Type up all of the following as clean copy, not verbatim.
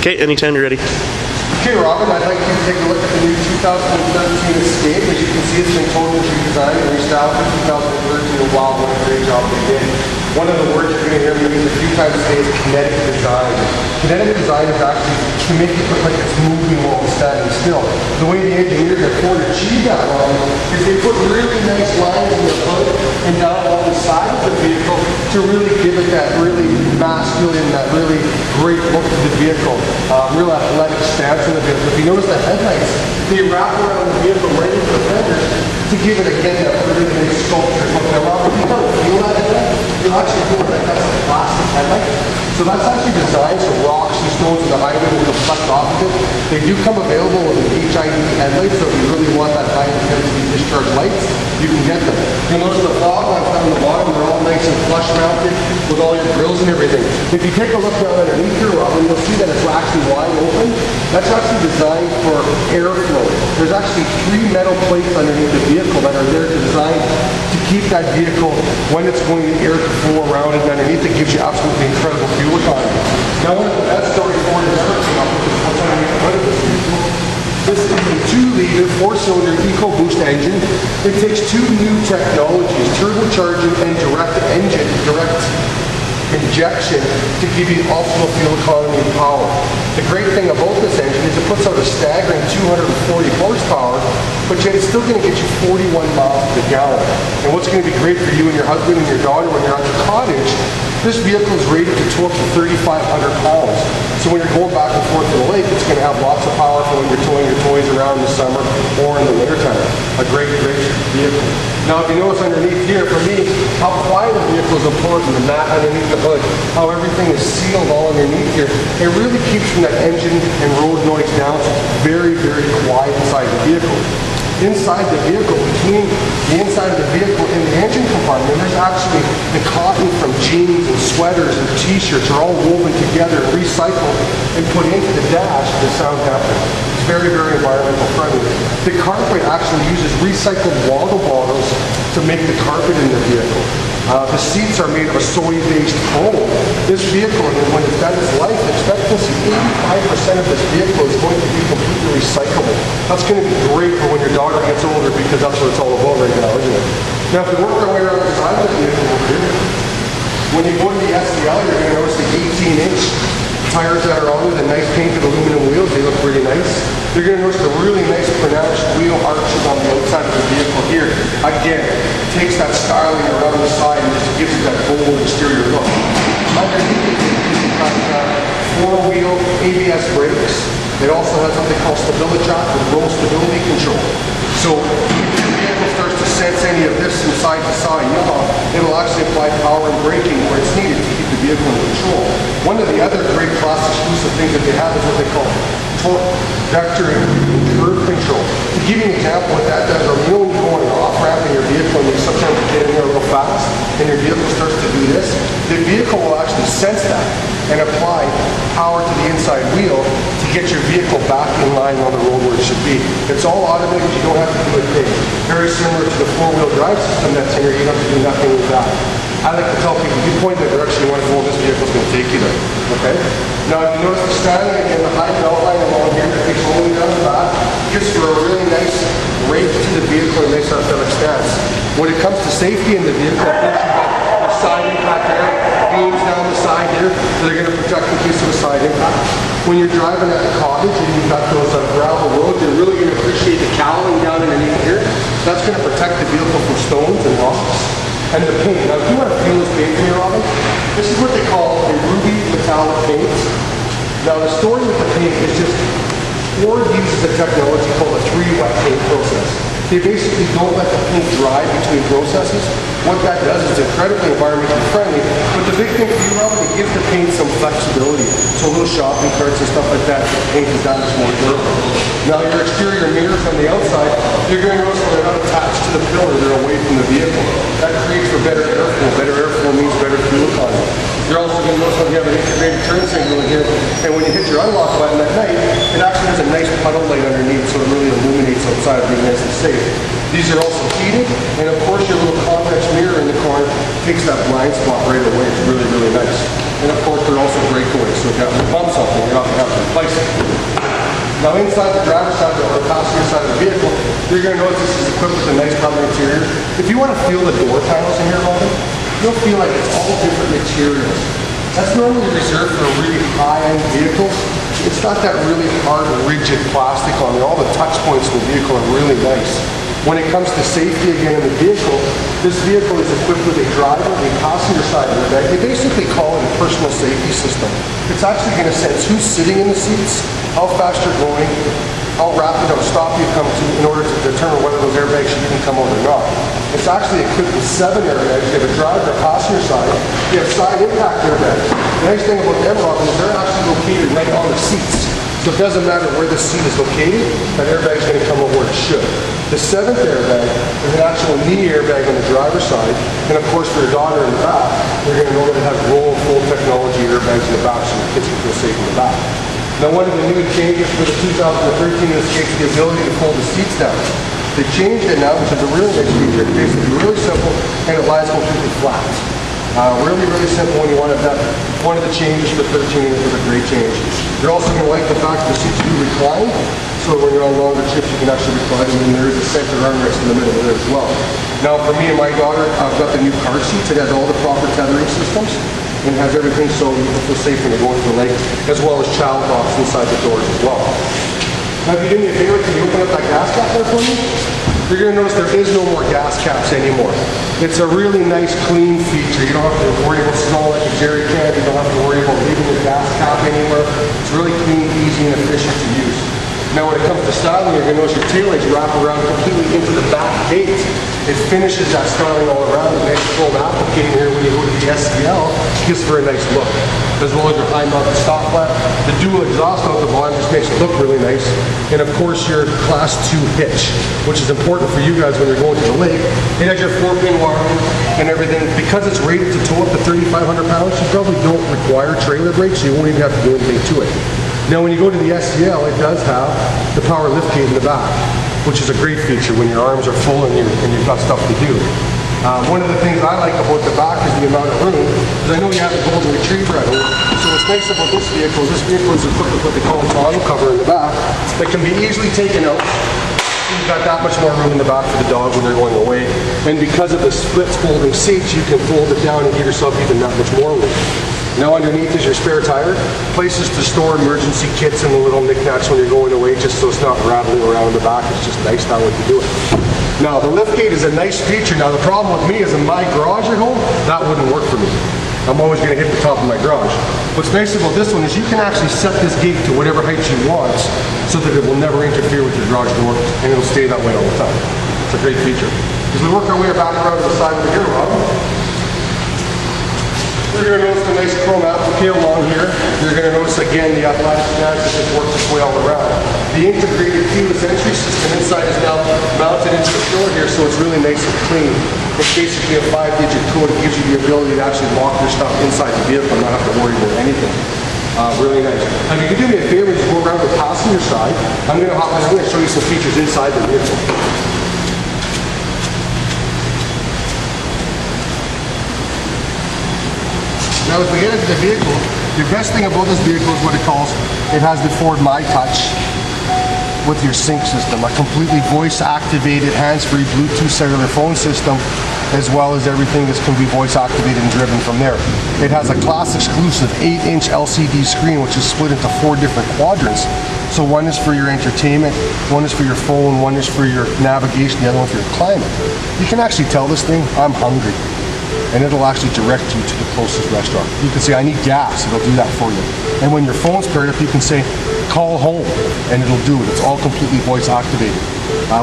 Okay, anytime you're ready. Okay, Robin, I'd like you to take a look at the new 2013 Escape. As you can see, it's been totally redesigned and restyled for 2013. Wow, what a great job they did. One of the words you're going to hear me use a few times today is kinetic design. Kinetic design is actually to make it look like it's moving while it's standing still. The way the engineers at Ford achieve that, Robin, is they put really nice lines in the hood and down along the side of the vehicle to really give it that really masculine, that really great look to the vehicle. Real athletic stance in the vehicle. If you notice the headlights, they wrap around the vehicle right into the fenders to give it again that really nice sculpture look. Now, Robert, you don't feel that headlight. You actually feel like that's a plastic headlight. So that's actually designed so rocks and stones in the highway will reflect off of it. They do come available with an HID headlight, so if you really want that high intensity discharge lights, you can get them. You'll notice the fog lamps down the bottom, they're all nice and flush mounted with all your grills and everything. If you take a look down underneath here, Robin, you'll see that it's actually wide open. That's actually designed for airflow. There's actually 3 metal plates underneath the vehicle that are there designed to keep that vehicle, when it's going to air to flow around and underneath, it gives you absolutely incredible fuel economy. Now, one of the best stories Ford has ever come up with is what's underneath the hood of this vehicle. This is a 2-liter, 4-cylinder EcoBoost engine. It takes 2 new technologies, turbocharging and direct injection, to give you optimal fuel economy and power. The great thing about this engine is it puts out a staggering 240 horsepower, but yet it's still going to get you 41 miles per gallon. And what's going to be great for you and your husband and your daughter when you're at the cottage, this vehicle is rated to tow up to 3,500 pounds. So when you're going back and forth to the lake, it's going to have lots of power for when you're towing your toys around in the summer or in the wintertime. A great vehicle. Now, if you notice underneath here, for me, how quiet the vehicle is important, the mat underneath the hood, how everything is sealed all underneath here. It really keeps from that engine and road noise down, so it's very, very quiet inside the vehicle. Inside the vehicle, between the inside of the vehicle and the engine compartment, there's actually the cotton from jeans and sweaters and t-shirts are all woven together, recycled, and put into the dash for the sound dampener. It's very, very environmental friendly. The carpet actually uses recycled water bottles to make the carpet in the vehicle. The seats are made of a soy-based foam. This vehicle, when it's got its life expectancy, 85% of this vehicle is going to be completely recyclable. That's going to be great for when your daughter gets older, because that's what it's all about right now, isn't it? Now, if we work our way around the side of the vehicle over here, when you go to the STL, you're going to notice the 18-inch tires that are on with the nice painted aluminum wheels. They look really nice. You're going to notice the really nice pronounced wheel arches on the outside of the vehicle here. Again, takes that styling around the side and just gives it that bold exterior look. Underneath it, you've got 4-wheel ABS brakes. It also has something called stability jack with roll stability control. So if your vehicle starts to sense any of this from side to side, it'll actually apply power and braking where it's needed to keep the vehicle in control. One of the other great class exclusive things that they have is what they call torque vectoring curve control. To give you an example what that does, when you're going off-ramp in your vehicle and you sometimes get in there a little fast and your vehicle starts to do this, the vehicle will actually sense that and apply power to the inside wheel to get your vehicle back in line on the road where it should be. It's all automated, you don't have to do a thing. Very similar to the 4-wheel drive system that's in here, you don't have to do nothing with that. I like to tell people, you point the direction you want to go, this vehicle is going to take you there. Okay? Now, if you notice the styling, again, the high belt line along here that takes all the way down the back, gives for a really nice rake to the vehicle and nice athletic stance. When it comes to safety in the vehicle, of course, you've got your side impact there, beams down the side here that are going to protect in case of a side impact. When you're driving at the cottage and you've got those gravel roads, you're really going to appreciate the cowling down underneath here. That's going to protect the vehicle from stones and rocks. And the paint. Now, if you want to feel this paint here, Robin, this is what they call a ruby metallic paint. Now, the story with the paint is just Ford uses a technology called a 3-wet paint process. They basically don't let the paint dry between processes. What that does is incredibly environmentally friendly, but the big thing for you, Robin, it gives the paint some flexibility. So little shopping carts and stuff like that, the paint is that much more durable. Now, your exterior mirrors on the outside, you're going to notice they're not attached to the pillar, they're away from the vehicle. That creates for better airflow. Better airflow means better fuel economy. You're also going to notice that you have an integrated turn signal in here, and when you hit your unlock button at night, it actually has a nice puddle light underneath, so it really illuminates outside, being nice and safe. These are also heated, and of course your little convex mirror in the corner takes that blind spot right away. It's really, really nice. And of course they're also breakaway, so if you have bump something, you're not going to have to replace Now inside the driver's side or passenger side of the vehicle, you're going to notice this is equipped with a nice rubber interior. If you want to feel the door panels in here, Robin, you'll feel like it's all different materials. That's normally reserved for a really high-end vehicle. It's not that really hard, rigid plastic on there. All the touch points in the vehicle are really nice. When it comes to safety again in the vehicle, this vehicle is equipped with a driver and passenger side airbag. They basically call it a personal safety system. It's actually going to sense who's sitting in the seats, how fast you're going, how rapid of a stop you come to in order to determine whether those airbags should even come out or not. It's actually equipped with 7 airbags. You have a driver, a passenger side. You have side impact airbags. The nice thing about them, Robin, is they're actually located right on the seats. So it doesn't matter where the seat is located, that airbag is going to come out where it should. The 7th airbag is an actual knee airbag on the driver's side, and of course for your daughter in the back, you're going to know that it has roll and full technology airbags in the back so your kids can feel safe in the back. Now one of the new changes for the 2013 is the ability to fold the seats down. They changed it now, which is a really nice feature. It's basically really simple and it lies completely flat. Really, really simple when you want to have that. One of the changes for 13 it was a great change. You're also going to like the fact that the seats do recline, so when you're on longer trips you can actually recline, and then there is a center armrest in the middle there as well. Now for me and my daughter, I've got the new car seats. It has all the proper tethering systems and has everything so you can feel safe when you're going to the lake, as well as child locks inside the doors as well. Now if you do me a favor, can you open up that gas cap there for me? You're going to notice there is no more gas caps anymore. It's a really nice, clean feature. You don't have to worry about smelling like a jerry can. You don't have to worry about leaving the gas cap anywhere. It's really clean, easy, and efficient to use. Now when it comes to styling, you're going to notice your taillights wrap around completely into the back gate. It finishes that styling all around. The nice chrome applicator here when you go to the SCL gives for a nice look. As well as your high mounted stop lamp. The dual exhaust out the bottom just makes it look really nice. And of course your Class 2 hitch, which is important for you guys when you're going to the lake. It has your 4-pin wiring and everything. Because it's rated to tow up to 3,500 pounds, you probably don't require trailer brakes, so you won't even have to do anything to it. Now when you go to the SCL, it does have the power liftgate in the back, which is a great feature when your arms are full and you've got stuff to do. One of the things I like about the back is the amount of room, because I know you have a golden retriever at home. So what's nice about this vehicle is equipped with what they call a tonneau cover in the back that can be easily taken out. You've got that much more room in the back for the dog when they're going away. And because of the split folding seats, you can fold it down and give yourself even that much more room. Now underneath is your spare tire, places to store emergency kits and the little knickknacks when you're going away, just so it's not rattling around in the back. It's just nice that way to do it. Now the liftgate is a nice feature. Now the problem with me is in my garage at home, that wouldn't work for me. I'm always going to hit the top of my garage. What's nice about this one is you can actually set this gate to whatever height you want so that it will never interfere with your garage door and it'll stay that way all the time. It's a great feature. As we work our way back around to the side of the gear rod, you're going to notice the nice chrome applique along here. You're going to notice again the athletic snag that just works its way all around. The integrated keyless entry system inside is now mounted into the floor here, so it's really nice and clean. It's basically a 5-digit code. It gives you the ability to actually lock your stuff inside the vehicle and not have to worry about anything. Really nice. Now, if you could do me a favor, just go around the passenger side. I'm going to show you some features inside the vehicle. Now as we get into the vehicle, the best thing about this vehicle is what it has the Ford My Touch with your sync system, a completely voice activated hands-free Bluetooth cellular phone system, as well as everything that can be voice activated and driven from there. It has a class exclusive 8-inch LCD screen which is split into 4 different quadrants. So one is for your entertainment, one is for your phone, one is for your navigation, the other one for your climate. You can actually tell this thing, I'm hungry. And it'll actually direct you to the closest restaurant. You can say, I need gas, it'll do that for you. And when your phone's paired up, you can say, call home, and it'll do it. It's all completely voice activated.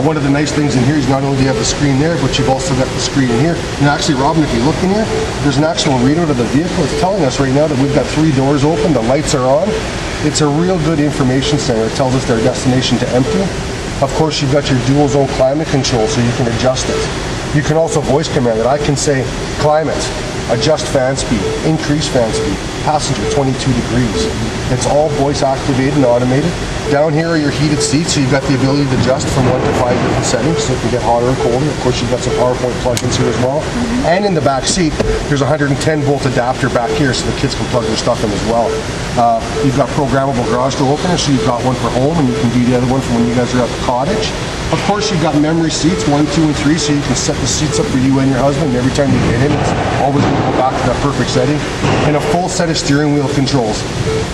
One of the nice things in here is not only do you have the screen there, but you've also got the screen in here. And actually, Robin, if you look in here, there's an actual readout of the vehicle. It's telling us right now that we've got 3 doors open, the lights are on. It's a real good information center. It tells us their destination to empty. Of course, you've got your dual zone climate control, so you can adjust it. You can also voice command it. I can say climate, adjust fan speed, increase fan speed, passenger 22 degrees. It's all voice activated and automated. Down here are your heated seats, so you've got the ability to adjust from 1 to 5 different settings, so it can get hotter or colder. Of course, you've got some PowerPoint plugins here as well. And in the back seat, there's a 110 volt adapter back here, so the kids can plug their stuff in as well. You've got programmable garage door openers, so you've got one for home, and you can do the other one for when you guys are at the cottage. Of course, you've got memory seats, 1, 2, and 3, so you can set the seats up for you and your husband. And every time you get in, it's always going to go back to that perfect setting. And a full set of steering wheel controls.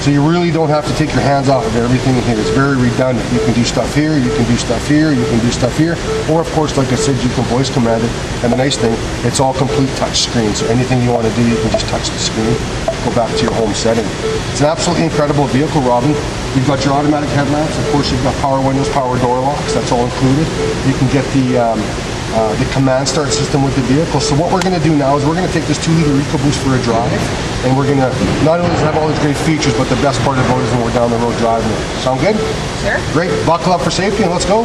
So you really don't have to take your hands off of everything in here. It's very redundant. You can do stuff here, you can do stuff here, you can do stuff here. Or, of course, like I said, you can voice command it. And the nice thing, it's all complete touch screen. So anything you want to do, you can just touch the screen, go back to your home setting. It's an absolutely incredible vehicle, Robin. You've got your automatic headlamps. Of course, you've got power windows, power door locks. That's all included. You can get the command start system with the vehicle. So what we're going to do now is we're going to take this 2-liter EcoBoost for a drive, and we're going to not only have all these great features, but the best part about it is when we're down the road driving it. Sound good? Sure. Great. Buckle up for safety and let's go.